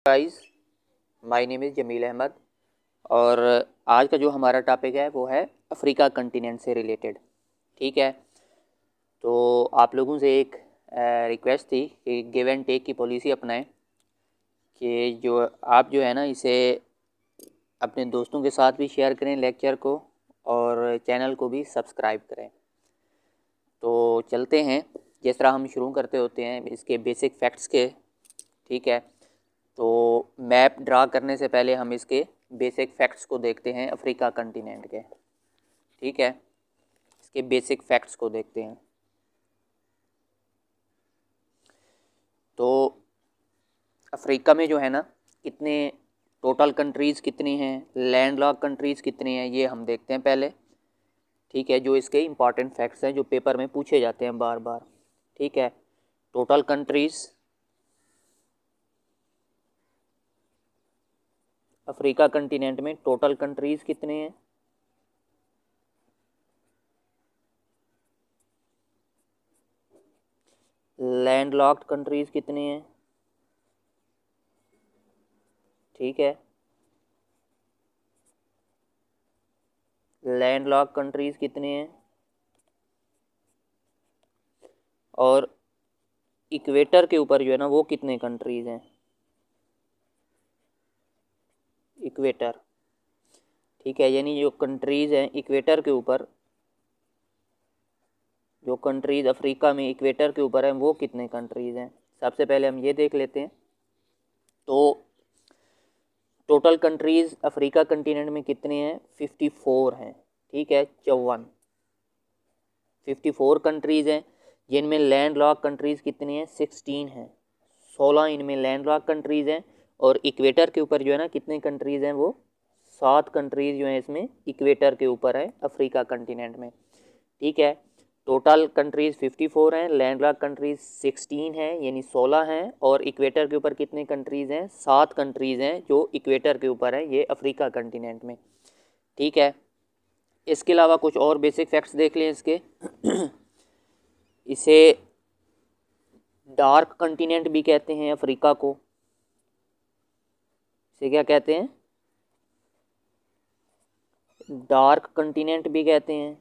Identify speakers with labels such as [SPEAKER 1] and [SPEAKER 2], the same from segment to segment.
[SPEAKER 1] Guys, my name is Jameel Ahmed और आज का जो हमारा टॉपिक है वो है अफ्रीका कंटिनेंट से रिलेटेड। ठीक है, तो आप लोगों से एक रिक्वेस्ट थी कि गिव एंड टेक की पॉलिसी अपनाएं कि जो है ना इसे अपने दोस्तों के साथ भी शेयर करें लेक्चर को और चैनल को भी सब्सक्राइब करें। तो चलते हैं, जिस तरह हम शुरू करते होते हैं इसके बेसिक फैक्ट्स के। ठीक है, तो मैप ड्रा करने से पहले हम इसके बेसिक फैक्ट्स को देखते हैं अफ्रीका कंटिनेंट के। ठीक है, इसके बेसिक फैक्ट्स को देखते हैं। तो अफ्रीका में जो है ना कितने टोटल कंट्रीज़ कितनी हैं, लैंडलॉक कंट्रीज़ कितनी हैं, ये हम देखते हैं पहले। ठीक है, जो इसके इंपॉर्टेंट फैक्ट्स हैं जो पेपर में पूछे जाते हैं बार बार। ठीक है, टोटल कंट्रीज़ अफ्रीका कंटिनेंट में टोटल कंट्रीज़ कितने हैं, लैंडलॉक्ड कंट्रीज़ कितनी हैं। ठीक है, लैंडलॉक कंट्रीज़ कितनी हैं और इक्वेटर के ऊपर जो है ना वो कितने कंट्रीज़ हैं, इक्वेटर। ठीक है, यानी जो कंट्रीज़ हैं इक्वेटर के ऊपर, जो कंट्रीज़ अफ्रीका में इक्वेटर के ऊपर हैं वो कितने कंट्रीज़ हैं। सबसे पहले हम ये देख लेते हैं। तो टोटल कंट्रीज़ अफ्रीका कंटिनेंट में कितने हैं, 54 हैं। ठीक है, 54 कंट्रीज़ हैं, जिनमें लैंड लॉक कंट्रीज़ कितनी हैं, 16 हैं। 16 इनमें लैंड लॉक कंट्रीज़ हैं और इक्वेटर के ऊपर जो है ना कितने कंट्रीज़ हैं, वो 7 कंट्रीज़ जो हैं इसमें इक्वेटर के ऊपर है अफ्रीका कंटिनेंट में। ठीक है, टोटल कंट्रीज़ 54 हैं, लैंडलॉक कंट्रीज़ 16 हैं यानी 16 हैं, और इक्वेटर के ऊपर कितने कंट्रीज़ हैं, 7 कंट्रीज़ हैं जो इक्वेटर के ऊपर हैं ये अफ्रीका कंटिनेंट में। ठीक है, इसके अलावा कुछ और बेसिक फैक्ट्स देख लें इसके। इसे डार्क कंटिनेंट भी कहते हैं अफ्रीका को। इसे क्या कहते हैं, डार्क कंटिनेंट भी कहते हैं।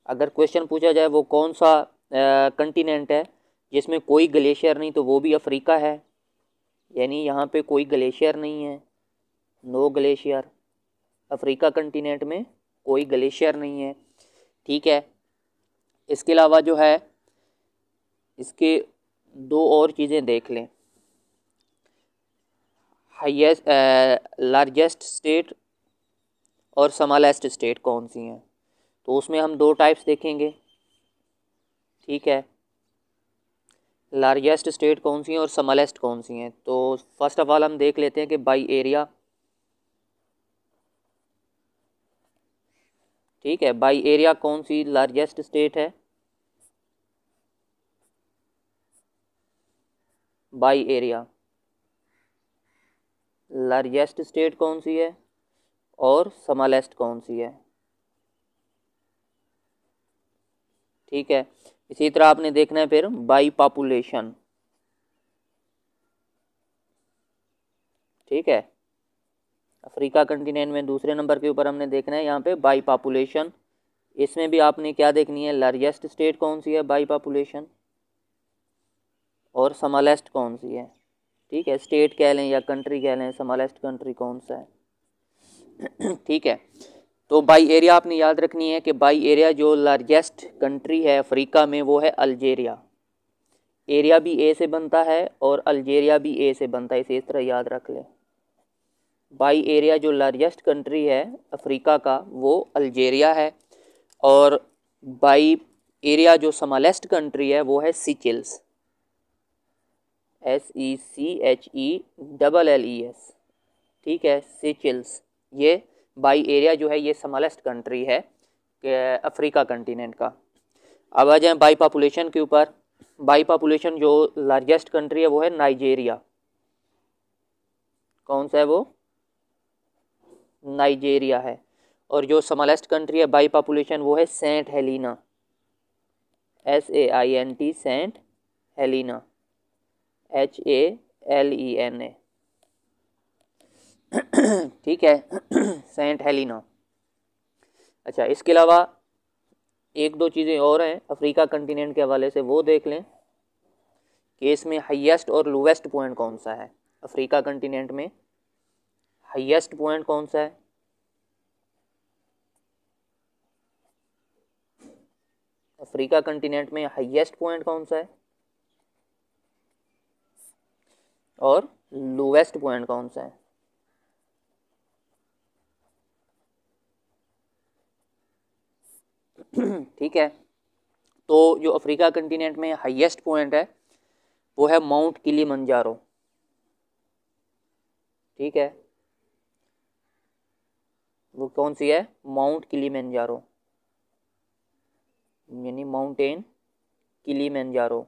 [SPEAKER 1] अगर क्वेश्चन पूछा जाए वो कौन सा कंटिनेंट है जिसमें कोई ग्लेशियर नहीं, तो वो भी अफ्रीका है। यानी यहाँ पे कोई ग्लेशियर नहीं है, नो ग्लेशियर। अफ्रीका कंटिनेंट में कोई ग्लेशियर नहीं है। ठीक है, इसके अलावा जो है इसके दो और चीज़ें देख लें। हाईएस्ट लार्जेस्ट स्टेट और स्मॉलेस्ट स्टेट कौन सी हैं, तो उसमें हम दो टाइप्स देखेंगे। ठीक है, लार्जेस्ट स्टेट कौन सी हैं और स्मॉलेस्ट कौन सी हैं। तो फर्स्ट ऑफ ऑल हम देख लेते हैं कि बाई एरिया। ठीक है, बाई एरिया कौन सी लार्जेस्ट स्टेट है, बाई एरिया लार्जेस्ट स्टेट कौन सी है और स्मॉलेस्ट कौन सी है। ठीक है, इसी तरह आपने देखना है फिर बाई पॉपुलेशन। ठीक है, अफ्रीका कंटिनेंट में दूसरे नंबर के ऊपर हमने देखना है यहाँ पे बाई पॉपुलेशन। इसमें भी आपने क्या देखनी है, लार्जेस्ट स्टेट कौन सी है बाई पॉपुलेशन और स्मॉलेस्ट कौन सी है। ठीक है, स्टेट कह लें या कंट्री कह लें, स्मॉलेस्ट कंट्री कौन सा है। ठीक है, तो बाई एरिया आपने याद रखनी है कि बाई एरिया जो लार्जेस्ट कंट्री है अफ्रीका में वो है अल्जेरिया। एरिया भी ए से बनता है और अल्जेरिया भी ए से बनता है, इसे इस तरह याद रख लें। बाई एरिया जो लार्जेस्ट कंट्री है अफ्रीका का वो अल्जेरिया है, और बाई एरिया जो स्मॉलेस्ट कंट्री है वो है सीचेल्स, SECHELLES। ठीक है, सीचेल्स। ये बाई एरिया जो है ये स्मॉलेस्ट कंट्री है अफ्रीका कंटिनेंट का। अब आ जाएं बाई पॉपुलेशन के ऊपर। बाई पॉपुलेशन जो लार्जेस्ट कंट्री है वो है नाइजेरिया। कौन सा है वो, नाइजेरिया है। और जो स्मॉलेस्ट कंट्री है बाई पॉपुलेशन वो है Saint Helena, SAINT, Saint Helena, HALENA। HELENA। ठीक है, सेंट हेलिना। अच्छा, इसके अलावा एक दो चीज़ें और हैं अफ्रीका कंटिनेंट के हवाले से, वो देख लें कि इसमें हाईएस्ट और लोवेस्ट पॉइंट कौन सा है। अफ्रीका कंटिनेंट में हाईएस्ट पॉइंट कौन सा है? अफ्रीका कंटिनेंट में हाईएस्ट पॉइंट कौन सा है और लोवेस्ट पॉइंट कौन सा है? ठीक है, तो जो अफ्रीका कंटिनेंट में हाईएस्ट पॉइंट है वो है माउंट किलिमंजारो। ठीक है, वो कौन सी है? माउंट किलिमंजारो, यानी माउंटेन किलिमंजारो।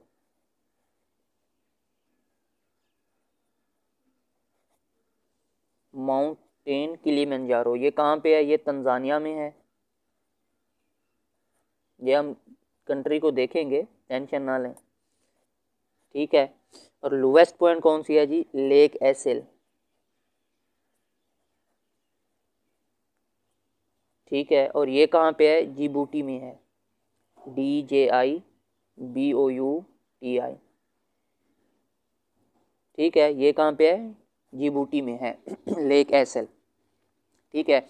[SPEAKER 1] माउंटेन किलिमंजारो ये कहाँ पे है? ये तंजानिया में है। ये हम कंट्री को देखेंगे, टेंशन ना लें। ठीक है, और लोवेस्ट पॉइंट कौन सी है जी? Lake acyl. ठीक है, और ये कहाँ पे है? जिबूटी में है, DJIBOUTI। ठीक है, ये कहाँ पे है? जिबूटी में है लेक एसिल। ठीक है,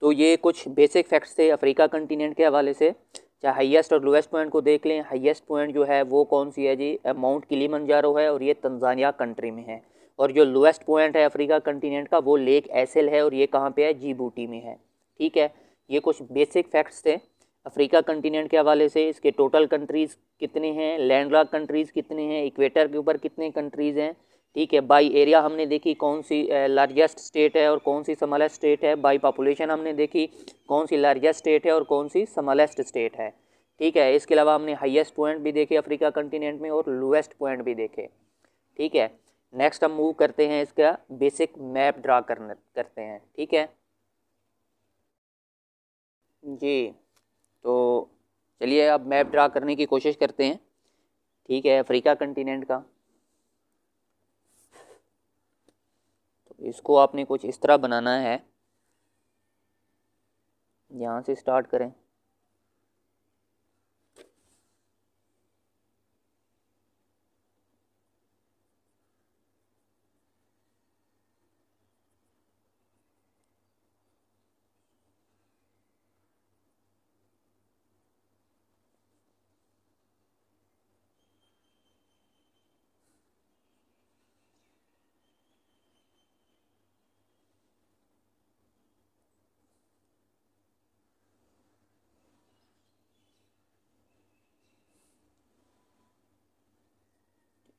[SPEAKER 1] तो ये कुछ बेसिक फैक्ट्स थे अफ्रीका कंटिनेंट के हवाले से। चाहे हाईएस्ट और लोवेस्ट पॉइंट को देख लें। हाईएस्ट पॉइंट जो है वो कौन सी है जी? माउंट किलिमंजारो है, और ये तंजानिया कंट्री में है। और जो लोवेस्ट पॉइंट है अफ्रीका कंटिनेंट का वो लेक एसिल है, और ये कहाँ पे है? जिबूटी में है। ठीक है, ये कुछ बेसिक फैक्ट्स थे अफ्रीका कंटिनेंट के हवाले से। इसके टोटल कंट्रीज़ कितने हैं, लैंडलॉक कंट्रीज़ कितने हैं, इक्वेटर के ऊपर कितने कंट्रीज़ हैं। ठीक है, बाई एरिया हमने देखी कौन सी लार्जेस्ट स्टेट है और कौन सी स्मॉलेस्ट स्टेट है। बाई पॉपुलेशन हमने देखी कौन सी लार्जेस्ट स्टेट है और कौन सी स्मॉलेस्ट स्टेट है। ठीक है, इसके अलावा हमने हाईएस्ट पॉइंट भी देखे अफ्रीका कंटिनेंट में और लोएस्ट पॉइंट भी देखे। ठीक है, नेक्स्ट हम मूव करते हैं, इसका बेसिक मैप ड्रा करते हैं। ठीक है जी, तो चलिए अब मैप ड्रा करने की कोशिश करते हैं। ठीक है, अफ्रीका कंटिनेंट का तो इसको आपने कुछ इस तरह बनाना है, यहाँ से स्टार्ट करें।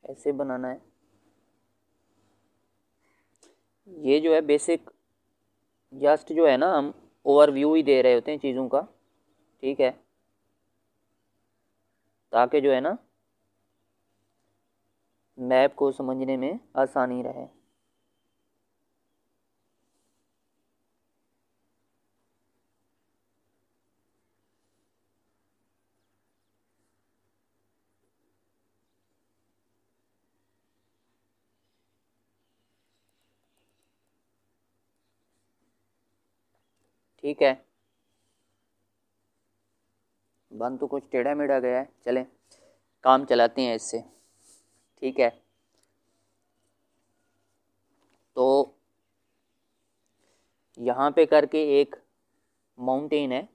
[SPEAKER 1] ऐसे बनाना है। ये जो है बेसिक जस्ट जो है ना, हम ओवरव्यू ही दे रहे होते हैं चीज़ों का। ठीक है, ताकि जो है ना मैप को समझने में आसानी रहे। ठीक है, बन तो कुछ टेढ़ा मेढ़ा गया है, चलें काम चलाते हैं इससे। ठीक है, तो यहाँ पे करके एक माउंटेन है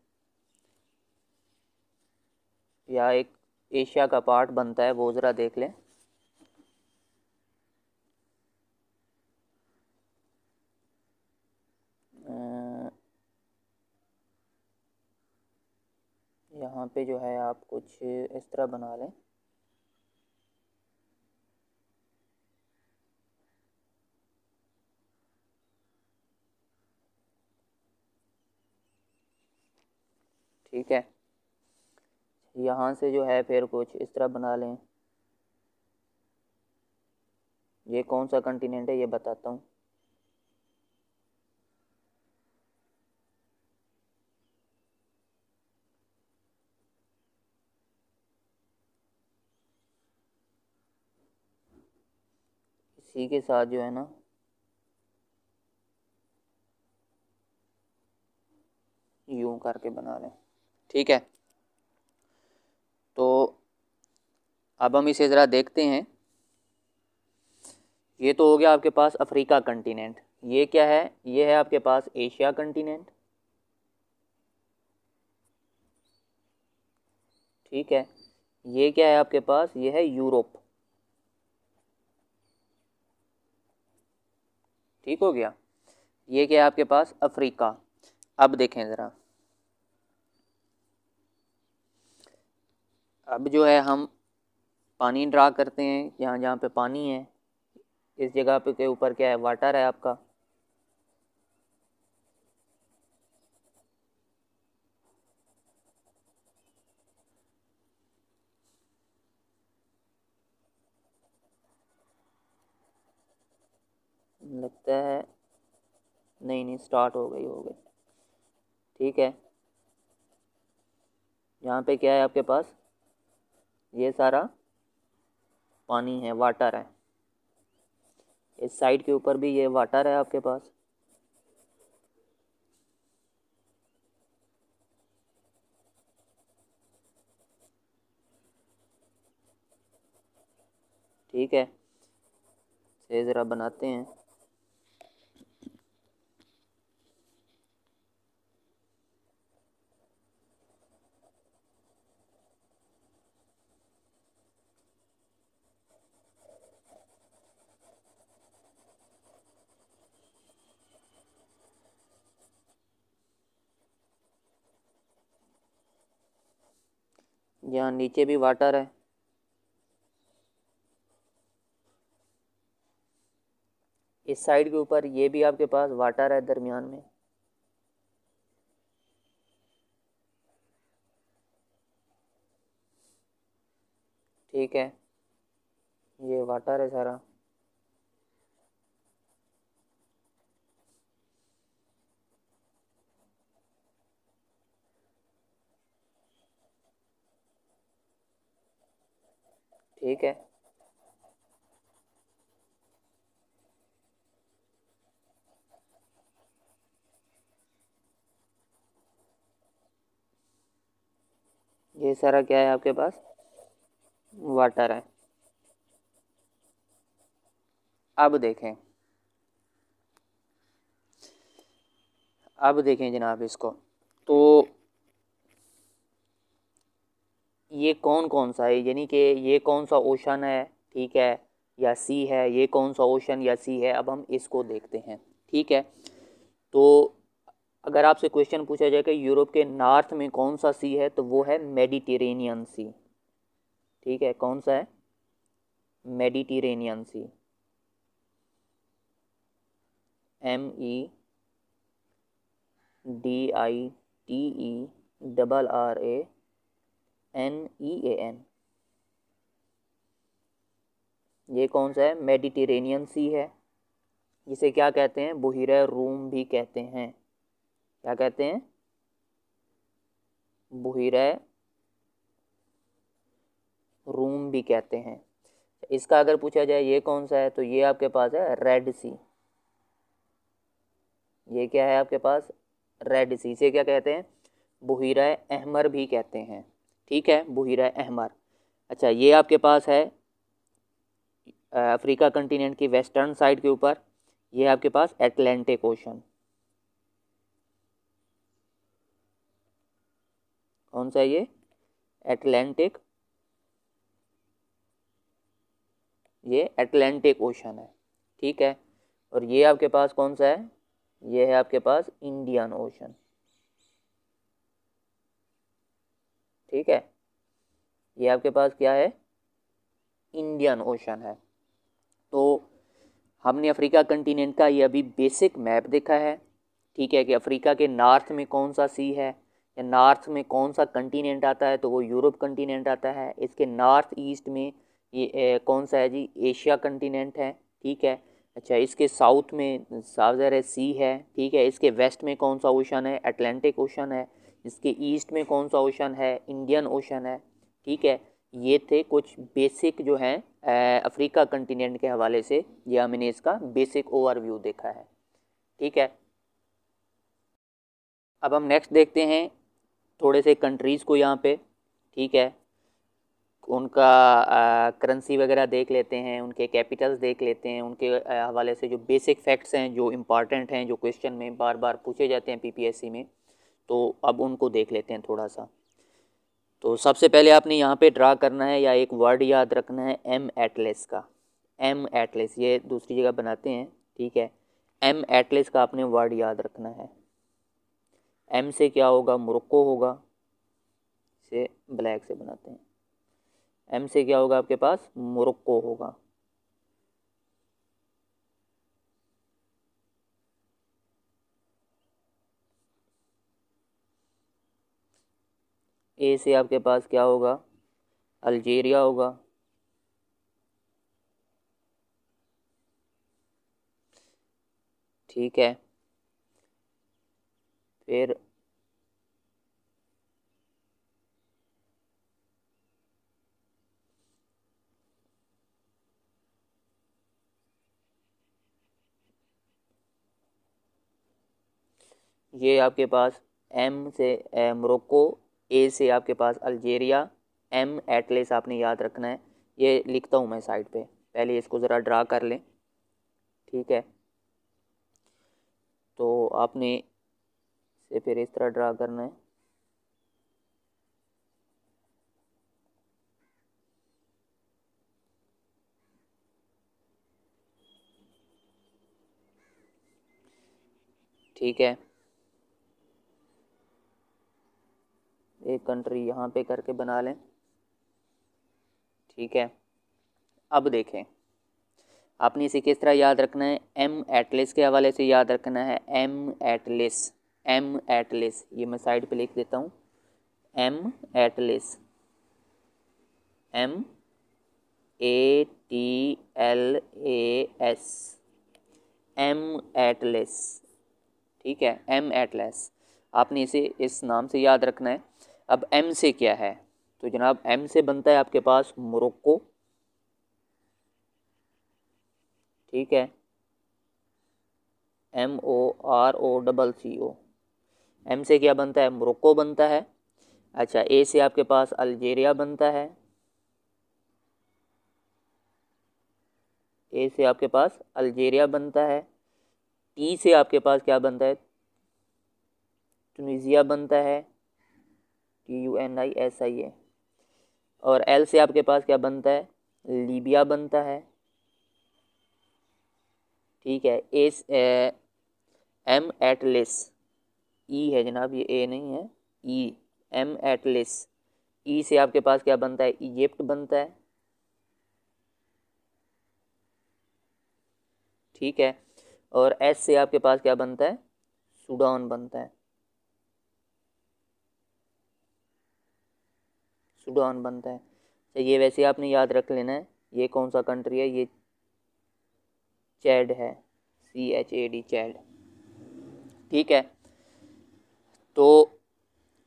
[SPEAKER 1] या एक एशिया का पार्ट बनता है, वो ज़रा देख लें। यहाँ पे जो है आप कुछ इस तरह बना लें। ठीक है, यहाँ से जो है फिर कुछ इस तरह बना लें। ये कौन सा कंटिनेंट है ये बताता हूँ। इसी के साथ जो है ना यूं करके बना लें, ठीक है। तो अब हम इसे ज़रा देखते हैं। ये तो हो गया आपके पास अफ्रीका कंटिनेंट। ये क्या है? ये है आपके पास एशिया कंटिनेंट, ठीक है। ये क्या है आपके पास? ये है यूरोप, ठीक हो गया। ये क्या है आपके पास? अफ्रीका। अब देखें ज़रा, अब जो है हम पानी ड्रा करते हैं, यहाँ जहाँ पे पानी है इस जगह पे के ऊपर क्या है? वाटर है आपका, लगता है नहीं स्टार्ट हो गई, ठीक है। यहाँ पे क्या है आपके पास? ये सारा पानी है, वाटर है। इस साइड के ऊपर भी ये वाटर है आपके पास, ठीक है। से ज़रा बनाते हैं। यहाँ नीचे भी वाटर है, इस साइड के ऊपर ये भी आपके पास वाटर है दरमियान में, ठीक है। ये वाटर है सारा, ठीक है। ये सारा क्या है आपके पास? वाटर है। अब देखें, अब देखें जनाब इसको, तो ये कौन कौन सा है, यानी कि ये कौन सा ओशन है, ठीक है, या सी है, ये कौन सा ओशन या सी है, अब हम इसको देखते हैं, ठीक है। तो अगर आपसे क्वेश्चन पूछा जाए कि यूरोप के नॉर्थ में कौन सा सी है, तो वो है मेडिटेरेनियन सी, ठीक है। कौन सा है? मेडिटेरेनियन सी, MEDITERRANEAN, ये कौन सा है? मेडिटेरेनियन सी है, जिसे क्या कहते हैं? बुहिरा रूम भी कहते हैं। क्या कहते हैं? बुहिरा रूम भी कहते हैं। इसका अगर पूछा जाए ये कौन सा है, तो ये आपके पास है रेड सी। ये क्या है आपके पास? रेड सी। से क्या कहते हैं? बुहिरा अहमर भी कहते हैं, ठीक है, बुहिरा अहमर। अच्छा, ये आपके पास है अफ्रीका कंटिनेंट की वेस्टर्न साइड के ऊपर, ये आपके पास एटलांटिक ओशन। कौन सा है ये? एटलांटिक, ये एटलांटिक ओशन है, ठीक है। और ये आपके पास कौन सा है? ये है आपके पास इंडियन ओशन, ठीक है। ये आपके पास क्या है? इंडियन ओशन है। तो हमने अफ्रीका कंटिनेंट का ये अभी बेसिक मैप देखा है, ठीक है, कि अफ्रीका के नॉर्थ में कौन सा सी है, या नॉर्थ में कौन सा कंटिनेंट आता है, तो वो यूरोप कंटिनेंट आता है। इसके नॉर्थ ईस्ट में ये कौन सा है जी? एशिया कंटिनेंट है, ठीक है। अच्छा, इसके साउथ में साउदर्न सी है, ठीक है। इसके वेस्ट में कौन सा ओशन है? अटलांटिक ओशन है। इसके ईस्ट में कौन सा ओशन है? इंडियन ओशन है, ठीक है। ये थे कुछ बेसिक जो हैं अफ्रीका कंटिनेंट के हवाले से, ये हमने इसका बेसिक ओवरव्यू देखा है। ठीक है, अब हम नेक्स्ट देखते हैं थोड़े से कंट्रीज़ को यहाँ पे। ठीक है, उनका करेंसी वगैरह देख लेते हैं, उनके कैपिटल्स देख लेते हैं, उनके हवाले से जो बेसिक फैक्ट्स हैं जो इम्पॉर्टेंट हैं, जो क्वेश्चन में बार बार पूछे जाते हैं पीपीएससी में, तो अब उनको देख लेते हैं थोड़ा सा। तो सबसे पहले आपने यहाँ पे ड्रा करना है या एक वर्ड याद रखना है एम एटलस का। एम एटलस, ये दूसरी जगह बनाते हैं। ठीक है, एम एटलस का आपने वर्ड याद रखना है। एम से क्या होगा, मोरक्को होगा, इसे ब्लैक से बनाते हैं। एम से क्या होगा आपके पास, मोरक्को होगा। ए से आपके पास क्या होगा, अल्जीरिया होगा। ठीक है, फिर ये आपके पास एम से मोरक्को, ए से आपके पास अल्जीरिया, एम एटलस आपने याद रखना है। ये लिखता हूँ मैं साइड पे, पहले इसको ज़रा ड्रा कर लें। ठीक है, तो आपने इसे फिर इस तरह ड्रा करना है। ठीक है, एक कंट्री यहाँ पे करके बना लें। ठीक है, अब देखें आपने इसे किस तरह याद रखना है, एम एटलस के हवाले से याद रखना है। एम एटलस, एम एटलस, ये मैं साइड पे लिख देता हूँ। M atlas, M A T L A S, M atlas. ठीक है, एम एटलस, आपने इसे इस नाम से याद रखना है। अब एम से क्या है, तो जनाब एम से बनता है आपके पास मोरक्को। ठीक है, MOROCCO, एम से क्या बनता है, मोरक्को बनता है। अच्छा, ए से आपके पास अल्जीरिया बनता है। ए से आपके पास अल्जीरिया बनता है। टी से आपके पास क्या बनता है, ट्यूनीसिया बनता है, TUNISIA। और एल से आपके पास क्या बनता है, लीबिया बनता है। ठीक है, एम एटलस, ई है जनाब, ये ए नहीं है, ई, एम एटलस। ई से आपके पास क्या बनता है, इजिप्ट बनता है। ठीक है, और एस से आपके पास क्या बनता है, सूडान बनता है, सूडान बनता है। तो ये वैसे आपने याद रख लेना है, ये कौन सा कंट्री है, ये चैड है, CHAD, चैड। ठीक है, तो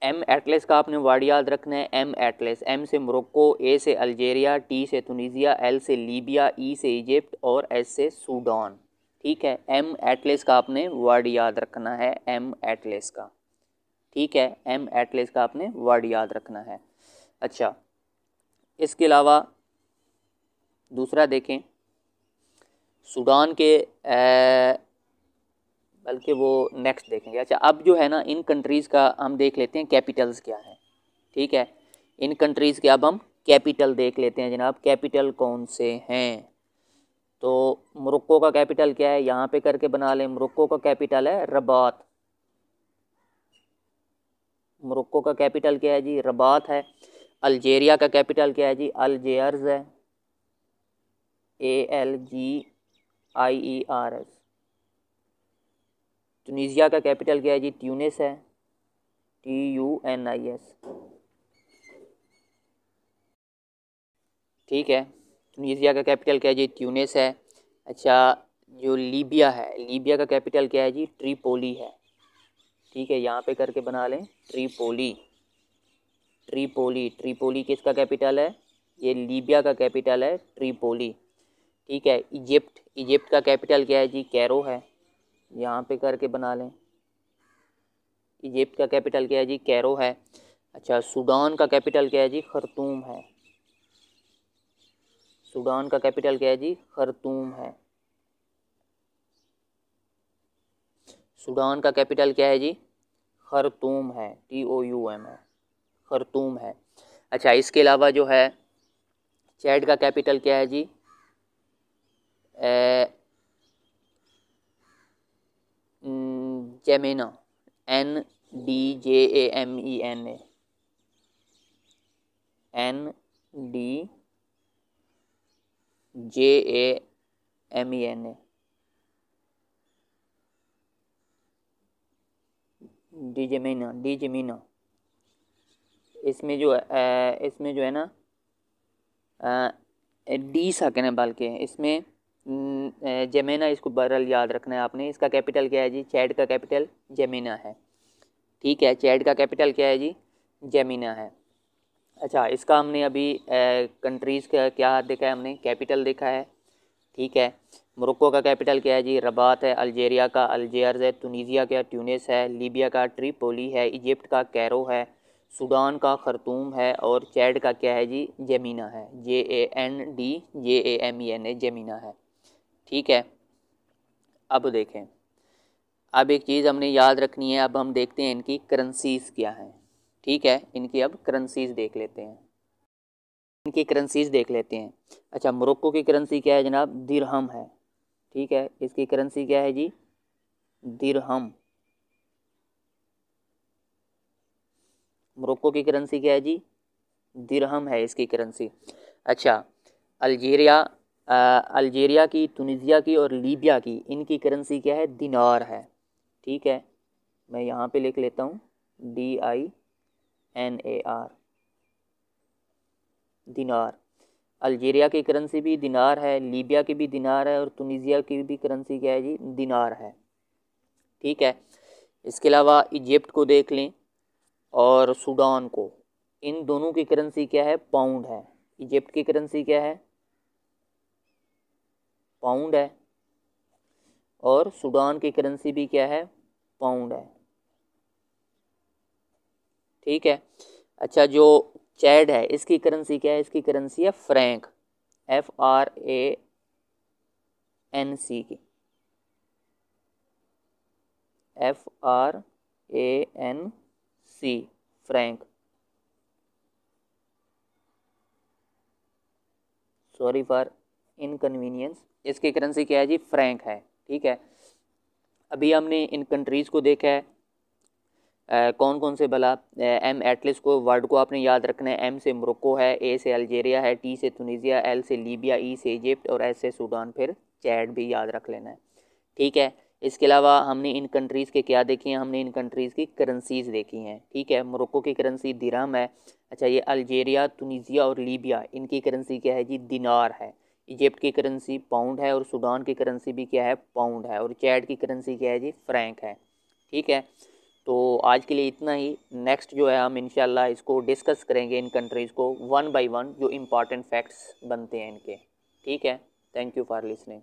[SPEAKER 1] एम एटलस का आपने वर्ड याद रखना है, एम एटलस। एम से मोरक्को, ए से अल्जीरिया, टी से तुनीसिया, एल से लीबिया, ई से इजिप्ट और एस से सूडान। ठीक है, एम एटलस का आपने वर्ड याद रखना है, एम एटलस का। ठीक है, एम एटलस का आपने वर्ड याद रखना है। अच्छा, इसके अलावा दूसरा देखें, सूडान के बल्कि वो नेक्स्ट देखेंगे। अच्छा, अब जो है ना, इन कंट्रीज़ का हम देख लेते हैं कैपिटल्स क्या हैं। ठीक है, इन कंट्रीज़ के अब हम कैपिटल देख लेते हैं जनाब, कैपिटल कौन से हैं। तो मोरक्को का कैपिटल क्या है, यहाँ पे करके बना लें। मोरक्को का कैपिटल है रबात। मोरक्को का कैपिटल क्या है जी, रबात है। अल्जीरिया का कैपिटल क्या है जी, अल्जियर्स है, ALGIERS। ट्यूनीसिया का कैपिटल क्या है जी, ट्यूनिस है, TUNIS। ठीक है, ट्यूनीसिया का कैपिटल क्या है जी, ट्यूनिस है। अच्छा, जो लीबिया है, लीबिया का कैपिटल क्या है जी, ट्रिपोली है। ठीक है, यहाँ पे करके बना लें, ट्रिपोली। ट्रिपोली, ट्रिपोली किसका कैपिटल है, ये लीबिया का कैपिटल है ट्रिपोली। ठीक है, इजिप्ट का कैपिटल क्या है जी, कैरो है, यहाँ पे करके बना लें। इजिप्ट का कैपिटल क्या है जी, कैरो है। अच्छा, सूडान का कैपिटल क्या है जी, खर्तूम है। सूडान का कैपिटल क्या है जी, खर्तूम है। सूडान का कैपिटल क्या है जी, खर्तूम है, TOUM है, खर्तूम है। अच्छा, इसके अलावा जो है चैड का कैपिटल क्या है जी, जेमेना, NDJAMENA, NDJAMENA, डीजेमिना। इसमें जो है ना डी साकिन है, बल्कि इसमें जेमेना, इसको बरल याद रखना है आपने। इसका कैपिटल क्या है जी, चैड का कैपिटल जेमिना है। ठीक है, चैड का कैपिटल क्या है जी, जेमिना है। अच्छा, इसका हमने अभी कंट्रीज़ का क्या देखा है, हमने कैपिटल देखा है। ठीक है, मोरक्को का कैपिटल क्या है जी, रबात है। अल्जीरिया का अल्जियर्स है। तुनीसिया का ट्यूनिस है। लीबिया का ट्रिपोली है। इजिप्ट का कैरो है। सूडान का खर्तूम है। और चैड का क्या है जी, जेमिना है, JANDJAMENA, जेमिना है। ठीक है, अब देखें, अब एक चीज़ हमने याद रखनी है। अब हम देखते हैं इनकी करेंसीज़ क्या हैं। ठीक है, इनकी अब करेंसीज़ देख लेते हैं। इनकी करेंसीज़ देख लेते हैं। अच्छा, मोरक्को की करेंसी क्या है जनाब, दिरहम है। ठीक है, इसकी करेंसी क्या है जी, दिरहम। मोरक्को की करेंसी क्या है जी, दिरहम है इसकी करेंसी। अच्छा, अल्जीरिया अल्जीरिया की, तुनीसिया की और लीबिया की, इनकी करेंसी क्या है, दिनार है। ठीक है, मैं यहाँ पे लिख लेता हूँ, DINAR, दिनार। अल्जीरिया की करेंसी भी दिनार है, लीबिया की भी दिनार है, और तुनीसिया की भी करेंसी क्या है जी, दिनार है। ठीक है, इसके अलावा इजिप्ट को देख लें और सूडान को, इन दोनों की करेंसी क्या है, पाउंड है। इजिप्ट की करेंसी क्या है, पाउंड है, और सूडान की करेंसी भी क्या है, पाउंड है। ठीक है। अच्छा, जो चैड है इसकी करेंसी क्या है, इसकी करेंसी है फ्रैंक, FRANC की, FRANC, Frank. Sorry for inconvenience, इसकी करेंसी क्या है जी, फ्रैंक है। ठीक है, अभी हमने इन कंट्रीज़ को देखा है। कौन कौन से भला, M एटलिस को वर्ड को आपने याद रखना है। M से मोरक्को है, A से अल्जीरिया है, T से तुनीसिया, L से लीबिया, E से इजिप्ट और S से सूडान, फिर चैड भी याद रख लेना है। ठीक है, इसके अलावा हमने इन कंट्रीज़ के क्या देखे हैं, हमने इन कंट्रीज़ की करेंसीज़ देखी हैं। ठीक है, मोरक्को की करेंसी दिरहम है। अच्छा, ये अल्जीरिया, तुनीसिया और लीबिया, इनकी करेंसी क्या है जी, दिनार है। इजिप्ट की करेंसी पाउंड है, और सूडान की करेंसी भी क्या है, पाउंड है, और चैड की करेंसी क्या है जी, फ्रैंक है। ठीक है, तो आज के लिए इतना ही। नेक्स्ट जो है हम इंशाल्लाह इसको डिस्कस करेंगे, इन कंट्रीज़ को वन बाय वन, जो इम्पॉर्टेंट फैक्ट्स बनते हैं इनके। ठीक है, थैंक यू फॉर लिसनिंग।